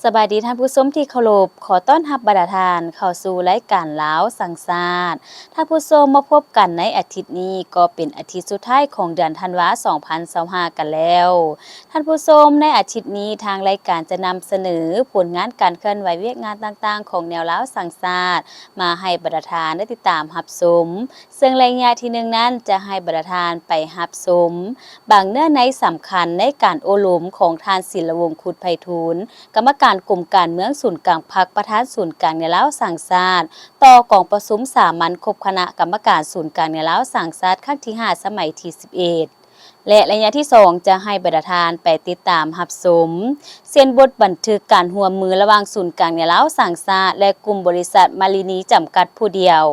สบายดีท่านผู้ชมที่เคารพขอต้อนรับบรรดาทานเข้าสู่รายการลาวสังสาสตร์ท่านผู้ชมมาพบกันในอาทิตย์นี้ก็เป็นอาทิตย์สุดท้ายของเดือนธันวาคม2025กันแล้วท่านผู้ชมในอาทิตย์นี้ทางรายการจะนำเสนอผลงานการเคลื่อนไหวเวียกงานต่างๆของแนวลาวสังสาสตร์มาให้บรรดาทานได้ติดตามรับชมซึ่งรายงานที่หนึ่งนั้นจะให้บรรดาทานไปรับชมบางเนื้อในสำคัญในการโอลมของทานศิลวงศ์ขุดไพฑูรย์กรรมการกรมการเมืองศูนย์กลางพรรคประธานศูนย์กลางในลาวสังสาสตร์ต่อกองประชุมสามัญครบคณะกรรมการศูนย์กลางในลาวสังสาสตร์ครั้งที่5สมัยที่11และระยะที่2จะให้บรรดาทานไปติดตามรับชมเส้นบทบันทึกการร่วมมือระหว่างศูนย์กลางในลาวสังสาสตร์และกลุ่มบริษัทมารินีจำกัดผู้เดียว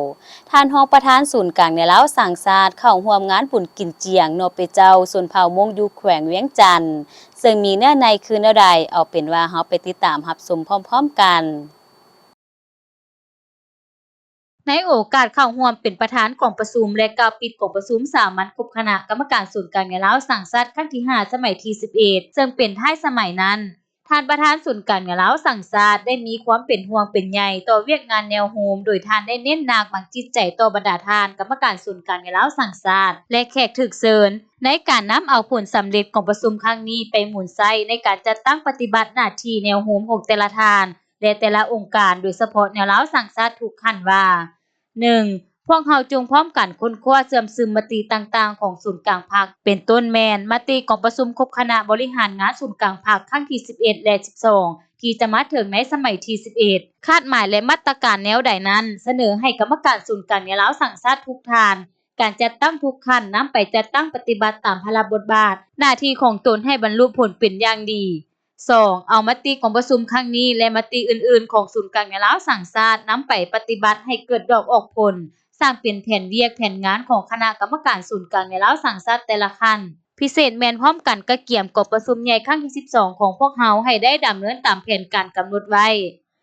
ท่านรองประธานศูนย์กลางในลาวสังสาสตร์เข้าร่วมงานบุญกินเจียงโนเปเจ้าชนเผ่ามงอยู่แขวงเวียงจันทน์ซึ่งมีเนื้อในคือแนวใดเอาเป็นว่าเฮาไปติดตามรับชมพร้อมๆกันในโอกาสเข้าร่วมเป็นประธานกองประชุมและกล่าวปิดกองประชุมสามัญครบคณะกรรมการศูนย์กลางในลาวสังสาสตร์ครั้งที่5สมัยที่11ซึ่งเป็นท้ายสมัยนั้นท่านประธานศูนย์กลางในลาวสังสาสตร์ได้มีความเป็นห่วงเป็นใยต่อเวียกงานแนวโฮมโดยท่านได้เน้นหนักบังจิตใจต่อบรรดาทานกรรมการศูนย์กลางในลาวสังสาสตร์และแขกถูกเชิญในการนำเอาผลสำเร็จของประชุมครั้งนี้ไปหมุนใช้ในการจัดตั้งปฏิบัติหน้าที่แนวโฮมของแต่ละทานและแต่ละองค์การโดยเฉพาะแนวลาวสังสาสตร์ทุกขั้นว่า1. พวกเฮาจงพร้อมกันค้นคว้าเสื่อมซึมมติต่างๆของศูนย์กลางภาคเป็นต้นแมนมติของประชุมครบคณะบริหารงานศูนย์กลางภาคครั้งที่11และ12ที่จะมาถึงในสมัยที่11คาดหมายและมาตรการแนวใดนั้นเสนอให้กรรมการศูนย์กลางในลาวสังสาสตร์ทุกทานการจัดตั้งทุกขั้นนำไปจัดตั้งปฏิบัติตามพระราชบทบาทหน้าที่ของตนให้บรรลุผลเป็นอย่างดี2. เอามติของประชุมครั้งนี้และมติอื่นๆของศูนย์กลางในลาวสังสาสตร์นำไปปฏิบัติให้เกิดดอกออกผลสร้างเป็นแผนเวียกแผนงานของคณะกรรมการศูนย์กลางในลาวสังสาสตร์แต่ละขั้นพิเศษแม่นพร้อมกันกะเกี่ยมกับประชุมใหญ่ครั้งที่12ของพวกเฮาให้ได้ดำเนินตามแผนการกำหนดไว้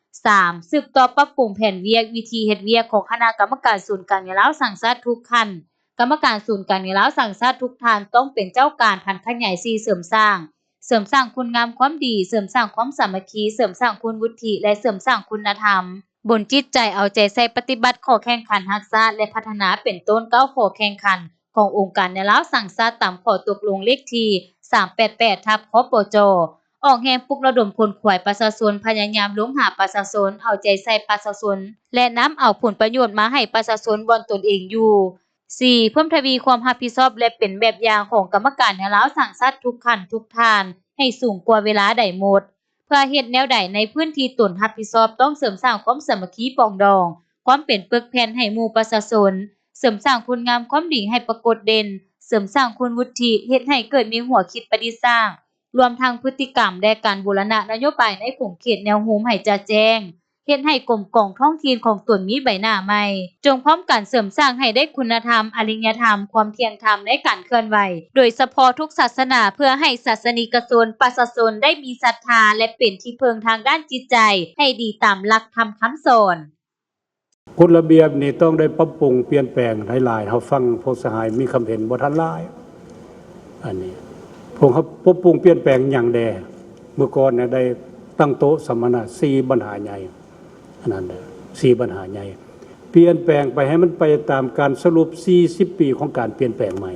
3. สืบต่อปรับปรุงแผนเวียกวิธีเฮ็ดเวียกของคณะกรรมการศูนย์กลางในลาวสังสาสตร์ทุกขั้นกรรมการศูนย์กลางในลาวสังสาสตร์ทุกท่านต้องเป็นเจ้าการพันขยาย4เสริมสร้างคุณงามความดีเสริมสร้างความสามัคคีเสริมสร้างคุณวุฒิและเสริมสร้างคุณธรรมบนจิตใจเอาใจใส่ปฏิบัติข้อแข่งขันรักษาและพัฒนาเป็นต้น9ข้อแข่งขันขององค์การในลาวสังสาสตร์ตามข้อตกลงเลขที่388/คปจ.ออกแรงปลุกระดมคนขวายประชาชนพยายามลงหาประชาชนเอาใจใส่ประชาชนและนำเอาผลประโยชน์มาให้ประชาชนบอนตนเองอยู่ 4. เพิ่มทวีความรับผิดชอบและเป็นแบบอย่างของกรรมการในลาวสังสาสตร์ทุกขั้นทุกทานให้สูงกว่าเวลาใดหมดเพื่อเฮ็ดแนวใดในพื้นที่ตนรับผิดชอบต้องเสริมสร้างความสามัคคีปองดองความเป็นปึกแผ่นให้หมู่ประชาชนเสริมสร้างคุณงามความดีให้ปรากฏเด่นเสริมสร้างคุณวุฒิเฮ็ดให้เกิดมีหัวคิดประดิษฐ์สร้างรวมทั้งพฤติกรรมและการบูรณะนโยบายในผงเขตแนวโฮมให้จะแจ้งเฮ็ดให้กรมกองท้องถิ่นของตนมีใบหน้าใหม่จงพร้อมกันเสริมสร้างให้ได้คุณธรรมอริยธรรมความเที่ยงธรรมในการเคลื่อนไหวโดยเฉพาะทุกศาสนาเพื่อให้ศาสนิกชนประชาชนได้มีศรัทธาและเป็นที่พึ่งทางด้านจิตใจให้ดีตามหลักธรรมคำสอนกฎระเบียบนี่ต้องได้ปรับปรุงเปลี่ยนแปลงหลายๆเฮาฟังพวกสหายมีคำเห็นบ่ทันหลายอันนี้พวกเขาปรับปรุงเปลี่ยนแปลงอย่างแดเมื่อก่อนเนี่ยได้ตั้งโต๊ะสัมมนา4ปัญหาใหญ่อันนั้น4ปัญหาใหญ่เปลี่ยนแปลงไปให้มันไปตามการสรุป40ปีของการเปลี่ยนแปลงใหม่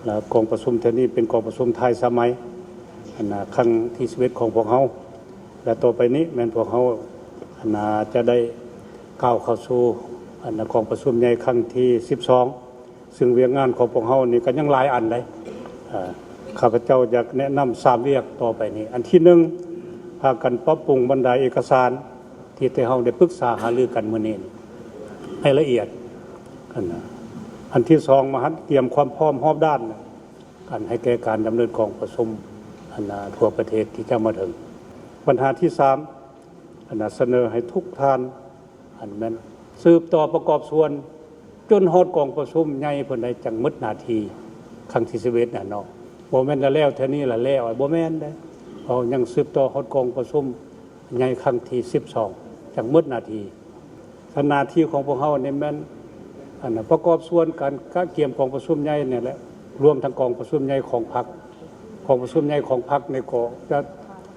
แล้วกองประชุมเท่านี้เป็นกองประชุมไทยสมัยอันน่ะครั้งที่11ของพวกเฮาและต่อไปนี้แม่นพวกเฮาอันน่ะจะได้ก้าวเข้าสู่อันน่ะกองประชุมใหญ่ครั้งที่12ซึ่งเวียกงานของพวกเฮานี่ก็ยังหลายอันเลยข้าพเจ้าอยากแนะนำ3เวียกต่อไปนี้อันที่1พากันปรับปรุงบรรดาเอกสารที่แต่เฮาได้ปรึกษาหารือกันมื้อนี้ให้ละเอียดอันที่2มาหัดเตรียมความพร้อมรอบด้านกันให้แก่การดำเนินกองประชุมทั่วประเทศที่จะมาถึงปัญหาที่3เสนอให้ทุกท่านแม่นสืบต่อประกอบส่วนจนฮอดกองประชุมใหญ่เพิ่นได้จังหมดหน้าที่ครั้งที่11น่ะเนาะบ่แม่นแล้วเท่านี้ล่ะแล้วบ่แม่นเด้เพราะยังสืบต่อฮอดกองประชุมใหญ่ครั้งที่12จังหมดหน้าที่หน้าที่ของพวกเฮานี่แม่นประกอบส่วนการเกี่ยมกองประชุมใหญ่เนี่ยแหละรวมทั้งกองประชุมใหญ่ของพรรคกองประชุมใหญ่ของพรรคในก็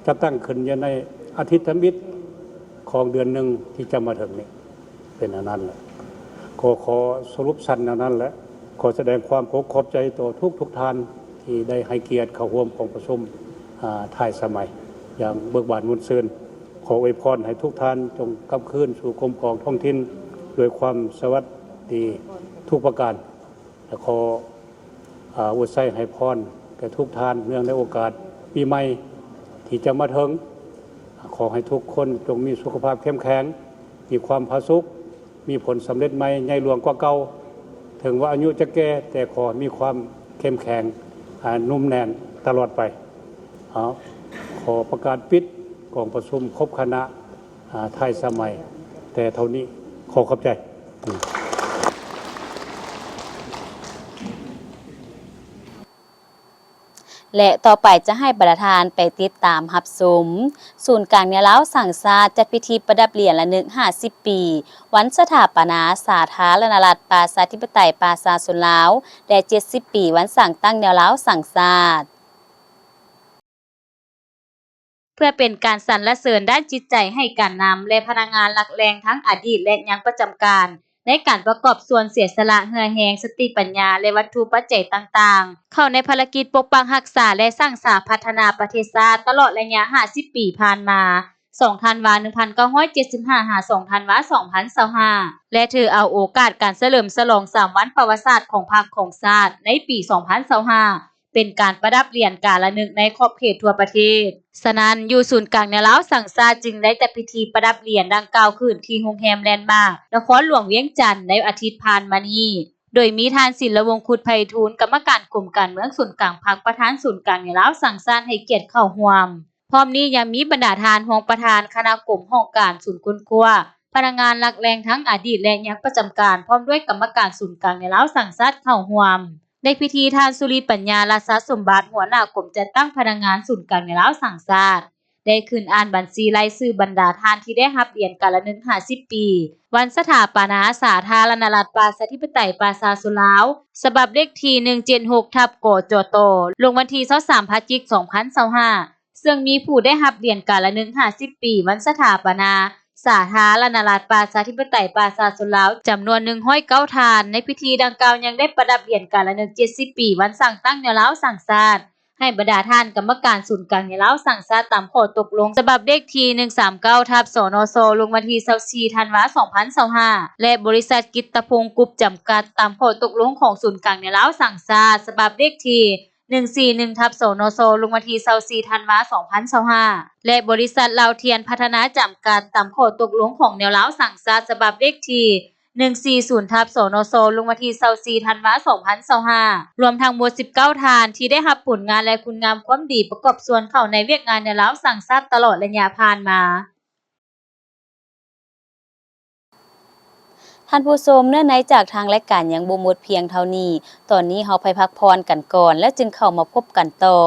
จะตั้งขึ้นอยู่ใน อาทิตย์มิตรของเดือนหนึ่งที่จะมาถึงนี่เป็นอันนั้นแหละขอสรุปสั้นอันนั้นแหละขอแสดงความขอบใจต่อทุกท่านที่ได้ให้เกียรติเข้าร่วมของประชุมท้ายสมัยอย่างเบิกบานมุนซื่นขออวยพรให้ทุกท่านจงกลับคืนสู่กรมของท้องถิ่นด้วยความสวัสดีทุกประการและขออวยไส้ให้พรแก่ทุกท่านเนื่องในโอกาสปีใหม่ที่จะมาถึงขอให้ทุกคนจงมีสุขภาพเข้มแข็งมีความผาสุกมีผลสำเร็จใหม่ใหญ่หลวงกว่าเก่าถึงว่าอายุจะแก่แต่ขอมีความเข้มแข็งนุ่มแน่นตลอดไปขอประกาศปิดกองประชุมครบคณะไทยสมัยแต่เท่านี้ขอขอบใจและต่อไปจะให้ประธานไปติดตามรับชมศูนย์กลางแนวเล้าสั่งศาสตร์จัดพิธีประดับเหรียญละนึก50 ปีวันสถาปนาสาธารณรัฐประชาธิปไตยประชาชนลาวและ70 ปีวันสั่งตั้งแนวเล้าสั่งศาสตร์เพื่อเป็นการสรรเสริญด้านจิตใจให้การนำและพนักงานหลักแรงทั้งอดีตและยังประจำการในการประกอบส่วนเสียสละเหือแหงสติปัญญาและวัตถุปัจจัยต่างๆเข้าในภารกิจปกปักรักษาและสร้างสรรค์พัฒนาประเทศชาติตลอดระยะ50 ปีผ่านมา2ธันวาคม1975หา2ธันวาคม2025และถือเอาโอกาสการเฉลิมฉลอง3วันประวัติศาสตร์ของพรรคของชาติในปี2025เป็นการประดับเหรียญการละนึกในขอบเขตทั่วประเทศฉะนั้นอยู่ศูนย์กลางแนวเล้าสั่งศาสตร์จึงได้จัดพิธีประดับเหรียญดังกล่าวขึ้นที่โรงแรมแลนด์มาร์ค นครหลวงเวียงจันทน์ในอาทิตย์ผ่านมานี้โดยมีท่านศิลวงศ์คุดไพฑูรย์กรรมการกลุ่มการเมืองศูนย์กลางพรรคประธานศูนย์กลางแนวเล้าสั่งศาสตร์ให้เกียรติเข้าร่วมพร้อมนี้ยังมีบรรดาทานรองประธานคณะกรมห้องการศูนย์ค้นคว้าพนักงานหลักแรงทั้งอดีตและยังประจำการพร้อมด้วยกรรมการศูนย์กลางแนวเล้าสั่งศาสตร์เข้าร่วมในพิธีท่านสุริปัญญาราชสมบัติหัวหน้ากรมจัดตั้งพนักงานศูนย์กลางแนวเล้าสั่งศาสตร์ได้ขึ้นอ่านบัญชีรายชื่อบรรดาท่านที่ได้รับเหรียญการละนึก50 ปีวันสถาปนาสาธารณรัฐประชาธิปไตยประชาชนลาวฉบับเลขที่176/กจตลงวันที่23พฤศจิกายน2025ซึ่งมีผู้ได้รับเหรียญการละนึก50 ปีวันสถาปนาสาธารณรัฐประชาธิปไตยประชาชนลาวจำนวน109ท่านในพิธีดังกล่าวยังได้ประดับเหรียญการละนึก70 ปีวันสั่งตั้งแนวเล้าสั่งศาสตร์ให้บรรดาท่านกรรมการศูนย์กลางแนวเล้าสั่งศาสตร์ตามข้อตกลงฉบับเลขที่139/สนช.ลงวันที่24ธันวาคม2025และบริษัทกิตตพงศ์กรุ๊ปจำกัดตามข้อตกลงของศูนย์กลางแนวเล้าสั่งศาสตร์ฉบับเลขที่141/สนช.ลงวันที่24ธันวาคม2025และบริษัทลาวเทียนพัฒนาจำกัดตามข้อตกลงของแนวเล้าสั่งศาสตร์ฉบับเลขที่140/สนช.ลงวันที่24ธันวาคม2025รวมทั้งหมด19ท่านที่ได้รับผลงานและคุณงามความดีประกอบส่วนเข้าในเวียกงานแนวเล้าสั่งศาสตร์ตลอดระยะผ่านมาท่านผู้ชมเนื่องในจากทางรายการยังบ่หมดเพียงเท่านี้ตอนนี้เฮาไปพักพรกันก่อนแล้วจึงเข้ามาพบกันต่อ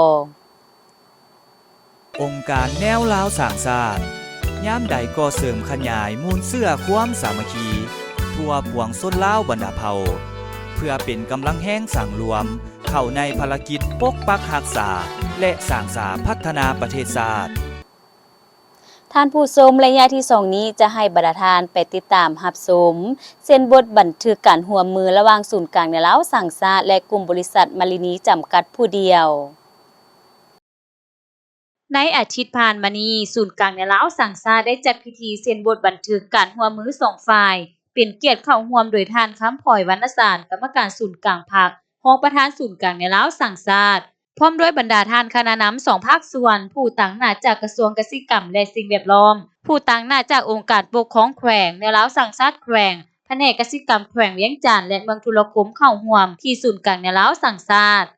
องค์การแนวลาวสร้างชาติยามใดก็เสริมขยายมูลเสื้อความสามัคคีทั่วปวงชนลาวบรรดาเผ่าเพื่อเป็นกำลังแห่งสร้างรวมเข้าในภารกิจปกปักรักษาและสร้างสรรค์พัฒนาประเทศชาติท่านผู้ชมระยะที่2นี้จะให้บรรดาท่านไปติดตามรับชมเส้นบทบันทึกการร่วมมือระหว่างศูนย์กลางแนวเล้าสั่งศาสตร์และกลุ่มบริษัทมารินีจำกัดผู้เดียวในอาทิตย์ผ่านมานี้ศูนย์กลางแนวเล้าสั่งศาสตร์ได้จัดพิธีเซ็นบทบันทึกการร่วมมือ2ฝ่ายเป็นเกียรติเข้าร่วมโดยท่านคำพลอยวรรณสารกรรมการศูนย์กลางพรรครองประธานศูนย์กลางแนวเล้าสั่งศาสตร์พร้อมด้วยบรรดาท่านคณะนำ2ภาคส่วนผู้ตั้งหน้าจากกระทรวงเกษตรกรรมและสิ่งแวดล้อมผู้ตั้งหน้าจากองค์การปกครองแขวงแนวเล้าสั่งศาสตร์แขวงแผนกเกษตรกรรมแขวงเวียงจันทน์และเมืองธุรคมเข้าร่วมที่ศูนย์กลางแนวเล้าสั่งศาสตร์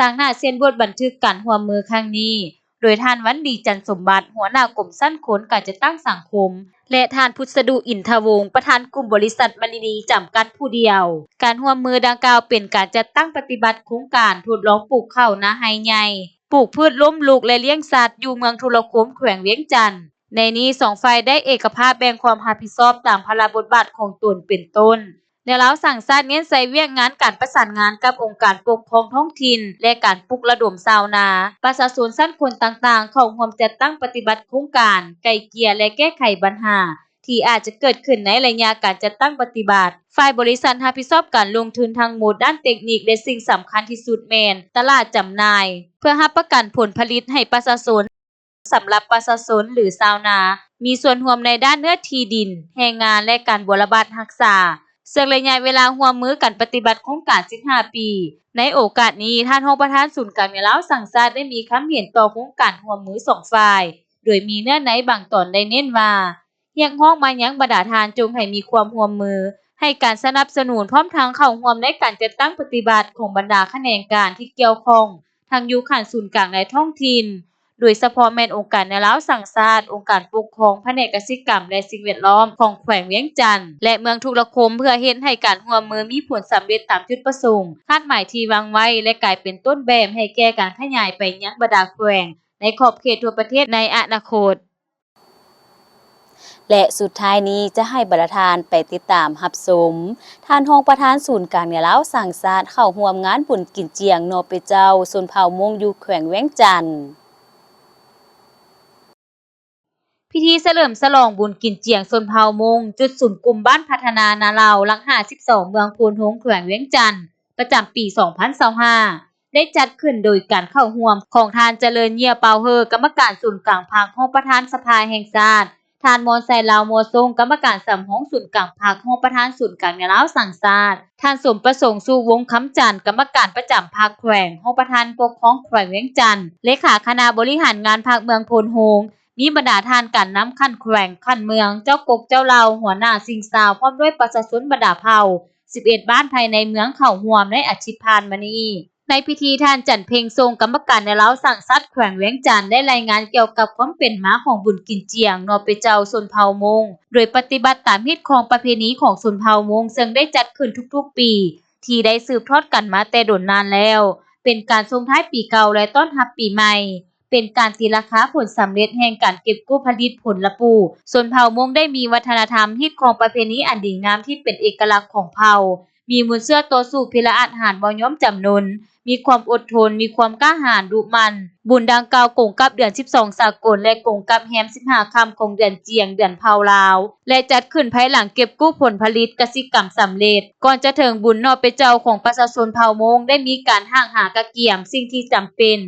ตั้งหน้าเซ็นบทบันทึกการร่วมมือครั้งนี้โดยท่านวันดีจันทร์สมบัติหัวหน้ากรมสรรพากรการจัดตั้งสังคมและท่านพุทธดุอินทวงศ์ประธานกลุ่มบริษัทมารินีจำกัดผู้เดียวการร่วมมือดังกล่าวเป็นการจัดตั้งปฏิบัติโครงการทดลองปลูกข้าวนาไฮใหญ่ปลูกพืชล้มลุกและเลี้ยงสัตว์อยู่เมืองธุรคมแขวงเวียงจันทน์ในนี้2ฝ่ายได้เอกภาพแบ่งความรับผิดชอบตามภาระบทบาทของตนเป็นต้น แนวลาวสร้างชาติเน้นใส่เวียกงานการประสานงานกับองค์การปกครองท้องถิ่นและการปลุกระดมชาวนาประชาชนชั้นคนต่างๆเข้าร่วมจัดตั้งปฏิบัติโครงการไกล่เกลี่ยและแก้ไขปัญหาที่อาจจะเกิดขึ้นในระยะการจัดตั้งปฏิบัติฝ่ายบริษัทรับผิดชอบการลงทุนทั้งหมดด้านเทคนิคและสิ่งสำคัญที่สุดแม่นตลาดจำหน่ายเพื่อรับประกันผลผลิตให้ประชาชนสำหรับประชาชนหรือชาวนามีส่วนร่วมในด้านเนื้อที่ดินแรงงานและการบริบาลรักษาซึ่งระยะเวลาร่วมมือกันปฏิบัติโครงการ15 ปีในโอกาสนี้ท่านรองประธานศูนย์การเงินลาวสร้างชาติได้มีความเห็นต่อโครงการร่วมมือ2ฝ่ายโดยมีเนื้อในบางตอนได้เน้นว่าเรียกร้องมายังบรรดาทานจงให้มีความร่วมมือให้การสนับสนุนพร้อมทางเข้าร่วมในการจัดตั้งปฏิบัติของบรรดาแขนงการที่เกี่ยวข้องทั้งอยู่ขั้นศูนย์กลางในท้องถิ่นโดยเฉพาะแม่นองค์การในลาวสร้างชาติองค์การปกครองแผนกกสิกรรมและสิ่งแวดล้อมของแขวงเวียงจันทน์และเมืองทุกละคมเพื่อเฮ็ดให้การร่วมมือมีผลสำเร็จตามจุดประสงค์คาดหมายที่วางไว้และกลายเป็นต้นแบบให้แก่การขยายไปยังบรรดาแขวงในขอบเขตทั่วประเทศในอนาคตและสุดท้ายนี้จะให้บรรทานไปติดตามรับชมท่านรองประธานศูนย์การเงินลาวสร้างชาติเข้าร่วมงานบุญกินเจียงนอเปเจ้าชนเผ่ามงอยู่แขวงเวียงจันทน์พิธีเฉลิมฉลองบุญกินเจียงชนเผ่ามงจุดศูนย์กลุ่มบ้านพัฒนานาลาวหลัง52เมืองโพนฮงแขวงเวียงจันทน์ประจำปี 2025ได้จัดขึ้นโดยการเข้าร่วมของท่านเจริญเยี่ยเปาเฮอกรรมการศูนย์กลางภาครองประธานสภาแห่งชาติท่านมอนไซลาวโมซงกรรมการสำรองศูนย์กลางภาครองประธานศูนย์กลางในลาวสร้างชาติท่านสมประสงค์สู่วงคำจันทร์กรรมการประจำภาคแขวงรองประธานปกครองแขวงเวียงจันทน์เลขาคณะบริหารงานภาคเมืองโพนฮงมีบรรดาท่านการนำขั้นแขวงขั้นเมืองเจ้ากกเจ้าเหล่าหัวหน้าสิงสาวพร้อมด้วยประชาชนบรรดาเผ่า11บ้านภายในเมืองเข้าร่วมในอาทิตย์ผ่านมานี้ในพิธีท่านจันเพ็งทรงกรรมการในลาวสร้างชาติแขวงเวียงจันทน์ได้รายงานเกี่ยวกับความเป็นมาของบุญกินเจียงนอเปเจ้าชนเผ่ามงโดยปฏิบัติตามฮิตของประเพณีของชนเผ่ามงซึ่งได้จัดขึ้นทุกๆปีที่ได้สืบทอดกันมาแต่โดนนานแล้วเป็นการส่งท้ายปีเก่าและต้อนรับปีใหม่เป็นการตีราคาผลสำเร็จแห่งการเก็บกู้ผลิตผลละปูชนเผ่ามงได้มีวัฒนธรรมฮิตของประเพณีอันดีงามที่เป็นเอกลักษณ์ของเผ่ามีมูลเชื่อต่อสู้พิละอาหารบ่ยอมจำนนมีความอดทนมีความกล้าหาญดุมันบุญดังกล่าวกงกับเดือน12สากลและกงกับแฮม15ค่ำของเดือนเจียงเดือนเผาลาวและจัดขึ้นภายหลังเก็บกู้ผลผลิตกสิกรรมสำเร็จก่อนจะถึงบุญนอเปเจ้าของประชาชนเผ่ามงได้มีการห่างหากะเกียมสิ่งที่จำเป็น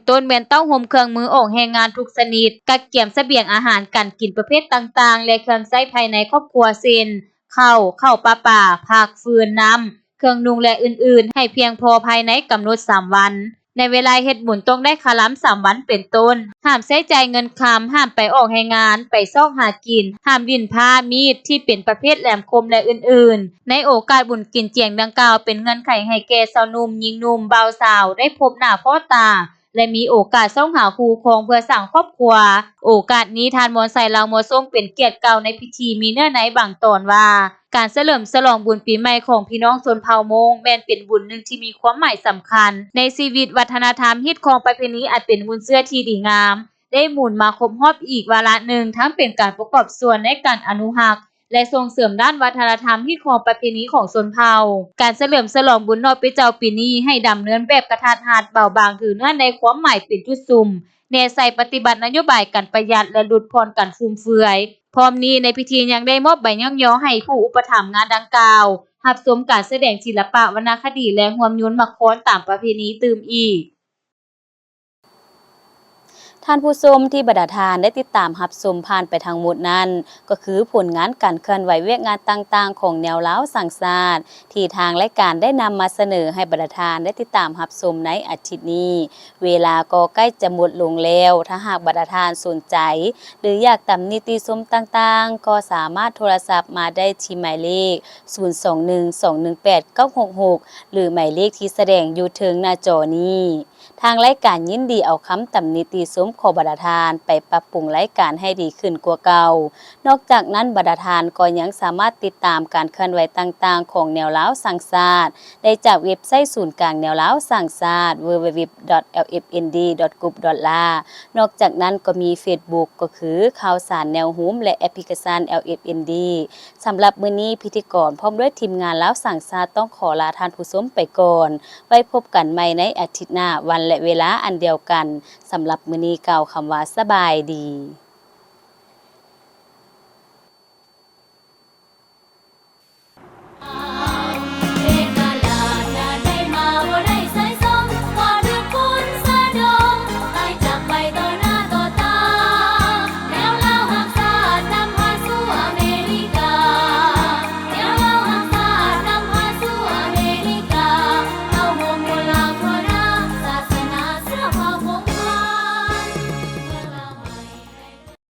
ต้นแม่นเต้าห่มเครื่องมือออกแรงงานทุกชนิดกะเกียมเสบียงอาหารการกินประเภทต่างๆและเครื่องใช้ภายในครอบครัวเช่นข้าวปลาผักฟืนน้ำเครื่องนุ่งและอื่นๆให้เพียงพอภายในกำหนด3วันในเวลาเฮ็ดบุญต้องได้ค่าล้ำ3วันเป็นต้นห้ามใช้จ่ายเงินคำห้ามไปออกแรงงานไปซอกหากินห้ามลิ้นผ้ามีดที่เป็นประเภทแหลมคมและอื่นๆในโอกาสบุญกินเจียงดังกล่าวเป็นเงื่อนไขให้แก่สาวหนุ่มหญิงหนุ่มบ่าวสาวได้พบหน้าพ่อตาและมีโอกาสส่งหาคู่ครองเพื่อสร้างครอบครัวโอกาสนี้ทานมอนไซลาวโมซงเป็นเกียรติเก่าในพิธีมีเนื้อในบางตอนว่าการเฉลิมฉลองบุญปีใหม่ของพี่น้องชนเผ่ามงแม่นเป็นบุญหนึ่งที่มีความหมายสำคัญในชีวิตวัฒนธรรมฮิตของประเพณีอาจเป็นบุญเชื่อที่ดีงามได้หมุนมาครบรอบอีกวาระหนึ่งทั้งเป็นการประกอบส่วนในการอนุรักษ์และส่งเสริมด้านวัฒนธรรมที่ของประเพณีของชนเผ่าการเฉลิมฉลองบุญนอเปเจ้าปีนี้ให้ดำเนินแบบกระทัดรัดเบาบางถือเนื่องในความหมายเป็นจุดซุ่มเนใส่ปฏิบัตินโยบายการประหยัดและลดพรการฟุ่มเฟือยพร้อมนี้ในพิธียังได้มอบใบย่องย่อให้ผู้อุปถัมภ์งานดังกล่าวรับชมการแสดงศิลปะวรรณคดีและร่วมโยนมักค้อนตามประเพณีตื่มอีก ท่านผู้ชมที่บรรดาทานได้ติดตามรับชมผ่านไปทั้งหมดนั้นก็คือผลงานการเคลื่อนไหวเวียกงานต่างๆของแนวลาวสร้างชาติที่ทางรายการได้นำมาเสนอให้บรรดาทานได้ติดตามรับชมในอาทิตย์นี้เวลาก็ใกล้จะหมดลงแล้วถ้าหากบรรดาทานสนใจหรืออยากตำหนิติชมต่างๆก็สามารถโทรศัพท์มาได้ที่หมายเลข0212189666หรือหมายเลขที่แสดงอยู่ถึงหน้าจอนี้ ทางรายการยินดีเอาคำตำหนิติชมของบรรดาทานไปปรับปรุงรายการให้ดีขึ้นกว่าเก่านอกจากนั้นบรรดาทานก็ยังสามารถติดตามการเคลื่อนไหวต่างๆของแนวล้าวสร้างชาติได้จากเว็บไซต์ศูนย์กลางแนวล้าวสร้างชาติ www.lfnd.gov.la นอกจากนั้นก็มี Facebook ก็คือข่าวสารแนวหุ้มและแอปพลิเคชัน LFND สำหรับมื้อนี้พิธีกรพร้อมด้วยทีมงานล้าวสร้างชาติต้องขอลาท่านผู้ชมไปก่อนไว้พบกันใหม่ในอาทิตย์หน้าวันและเวลาอันเดียวกันสำหรับมื้อนี้กล่าวคำว่าสบายดี